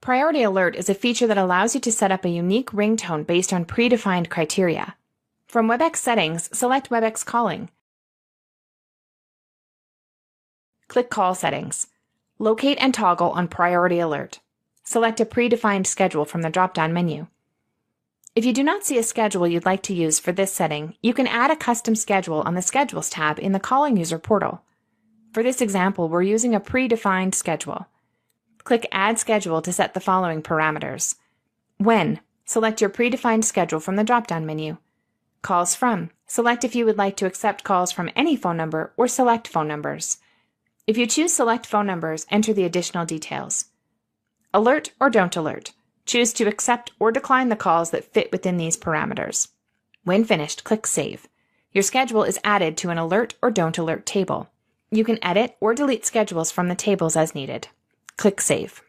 Priority Alert is a feature that allows you to set up a unique ringtone based on predefined criteria. From Webex Settings, select Webex Calling. Click Call Settings. Locate and toggle on Priority Alert. Select a predefined schedule from the drop-down menu. If you do not see a schedule you'd like to use for this setting, you can add a custom schedule on the Schedules tab in the Calling User portal. For this example, we're using a predefined schedule. Click Add Schedule to set the following parameters. When, select your predefined schedule from the drop-down menu. Calls from, select if you would like to accept calls from any phone number or select phone numbers. If you choose Select Phone Numbers, enter the additional details. Alert or Don't Alert. Choose to accept or decline the calls that fit within these parameters. When finished, click Save. Your schedule is added to an Alert or Don't Alert table. You can edit or delete schedules from the tables as needed. Click Save.